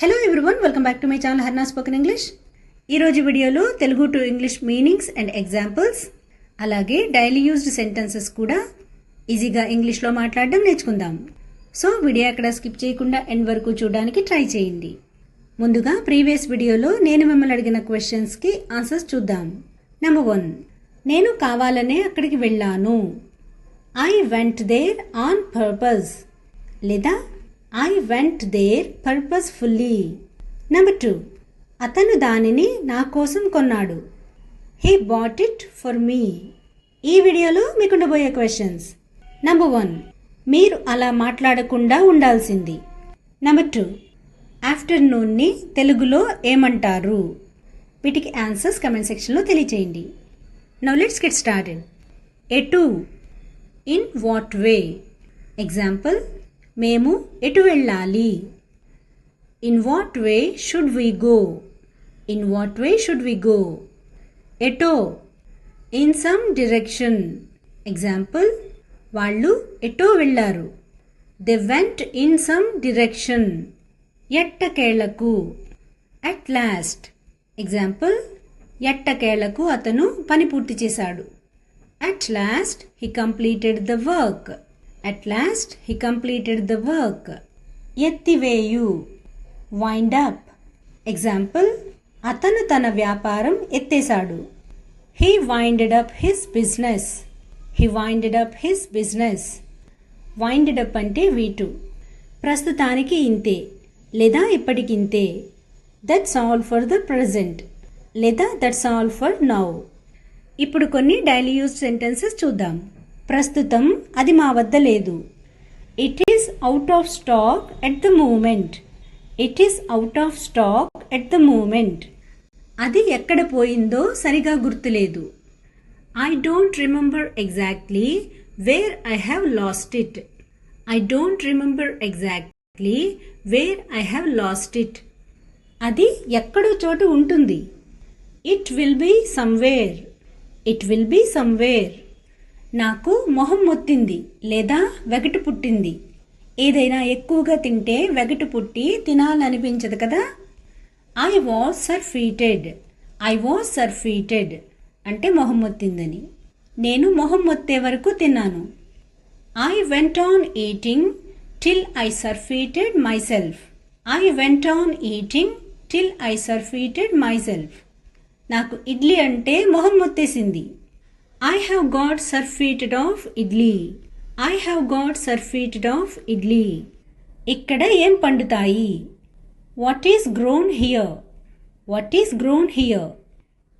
Hello everyone, welcome back to my channel Harna spoken English. ఈరోజు వీడియోలో Telugu to English meanings and examples, అలాగే daily used sentences కూడా ఈజీగా ఇంగ్లీష్లో మాట్లాడడం నేర్చుకుందాం. సో వీడియో అక్కడ స్కిప్ చేయకుండా ఎండ్ వరకు చూడడానికి ట్రై చేయండి. ముందుగా ప్రీవియస్ వీడియోలో నేను మిమ్మల్ని అడిగిన క్వశ్చన్స్కి ఆన్సర్స్ చూద్దాం. నెంబర్ 1, నేను కావాలనే అక్కడికి వెళ్ళాను. I went there on purpose, లేదా I went there purposefully. Number 2, అతను దానిని నా కోసం కొన్నాడు. He bought it for me. ఈ వీడియోలో మీకు ఉండబోయే క్వశ్చన్స్. నెంబర్ 1, మీరు అలా మాట్లాడకుండా ఉండాల్సింది. నెంబర్ 2, ఆఫ్టర్నూన్ని తెలుగులో ఏమంటారు? వీటికి ఆన్సర్స్ కమెంట్ సెక్షన్లో తెలియచేయండి. Now let's get started. ఎటు, ఇన్ వాట్ వే. ఎగ్జాంపుల్, మేము ఎటు వెళ్ళాలి? In what way should we go? In what way should we go? ఎటో, ఇన్ సమ్ డిరెక్షన్. ఎగ్జాంపుల్, వాళ్ళు ఎటో వెళ్ళారు. They went in some direction. ఎట్టకేళ్లకు, అట్ లాస్ట్. ఎగ్జాంపుల్, ఎట్టకేళ్లకు అతను పని పూర్తి చేశాడు. At last he completed the work. At last he completed the work. ఎత్తివేయు, wind up. Example, అతను తన వ్యాపారం ఎత్తేశాడు. He winded up his business. He winded up his business. Winded up అంటే వీటు. ప్రస్తుతానికి ఇంతే, లేదా ఇప్పటికింతే. That's all for the present, లేదా that's all for now. ఇప్పుడు కొన్ని డైలీ యూజ్డ్ సెంటెన్సెస్ చూద్దాం. ప్రస్తుతం అది మా వద్ద లేదు. It is out of stock at the moment. It is out of stock at the moment. అది ఎక్కడ పోయిందో సరిగా గుర్తులేదు. I don't remember exactly where I have lost it. I don't remember exactly where I have lost it. అది ఎక్కడో చోటు ఉంటుంది. It will be somewhere. It will be somewhere. నాకు మొహం మొత్తింది, లేదా వెగటు పుట్టింది. ఏదైనా ఎక్కువగా తింటే వెగటు పుట్టి తినాలనిపించదు కదా. I was surfeited. I was surfeited అంటే మొహం మొత్తిందని. నేను మొహం మొత్తే వరకు తిన్నాను. I went on eating till I surfeited myself. I went on eating till I surfeited myself. నాకు ఇడ్లీ అంటే మొహం మొత్తేసింది. I have got surfeited of idli. I have got surfeited of idli. ఇక్కడ ఏం పండుతాయి? What is grown here? What is grown here?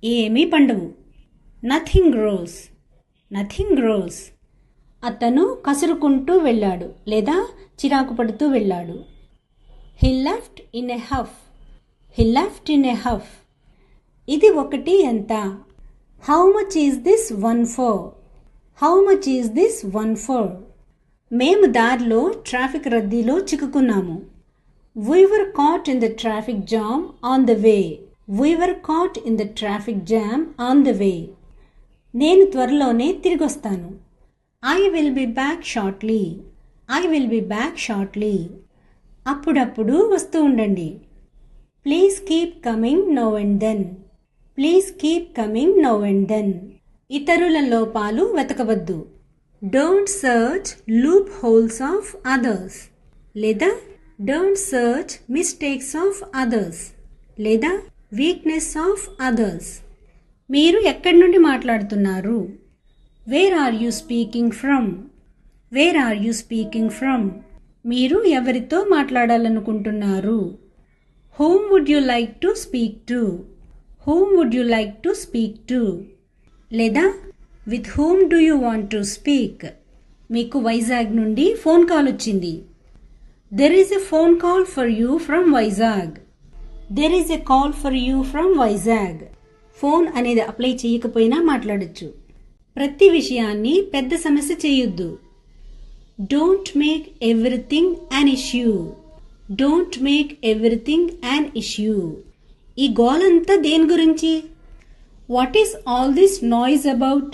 ఏమీ పండవు. Nothing grows. Nothing grows. అతను కసురుకుంటూ వెళ్ళాడు, లేదా చిరాకు పడుతూ వెళ్ళాడు. He left in a huff. He left in a huff. ఇది ఒకటి ఎంత? How much is this one for? How much is this one for? మేము దారిలో traffic రద్దీలో చిక్కుకున్నాము. We were caught in the traffic jam on the way. We were caught in the traffic jam on the way. నేను త్వరలోనే తిరిగొస్తాను. I will be back shortly. I will be back shortly. అప్పుడప్పుడు వస్తూ ఉండండి. Please keep coming now and then. Please keep coming now and then. ఇతరుల లోపాలు వెతకవద్దు. Don't search loopholes of others, లేదా don't search mistakes of others, లేదా weakness of others. మీరు ఎక్కడి నుండి మాట్లాడుతున్నారు? Where are you speaking from? Where are you speaking from? మీరు ఎవరితో మాట్లాడాలనుకుంటున్నారు? Whom would you like to speak to? Whom would you like to speak to? లేదా with whom do you want to speak? మీకు వైజాగ్ నుండి phone call వచ్చింది. There is a phone call for you from Vizag. There is a call for you from Vizag. Phone అనేది apply చేయకపోయినా మాట్లాడొచ్చు. ప్రతి విషయాన్ని పెద్ద సమస్య చేయొద్దు. Don't make everything an issue. Don't make everything an issue. ఈ గోలంతా దేని గురించి? What is all this noise about?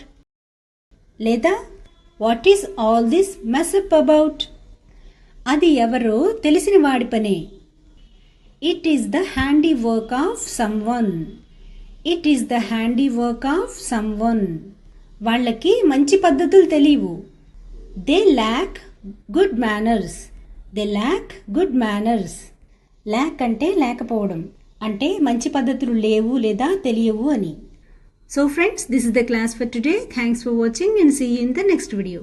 లేదా what is all this mess up about? అది ఎవరో తెలిసిన వాడి పనే. It is the handiwork of someone. It is the handiwork of someone. వాళ్ళకి మంచి పద్ధతులు తెలియవు. They lack good manners. They lack good manners. Lack అంటే లేకపోవడం, అంటే మంచి పద్ధతులు లేవు లేదా తెలియవు అని. So friends, this is the class for today. Thanks for watching and see you in the next video.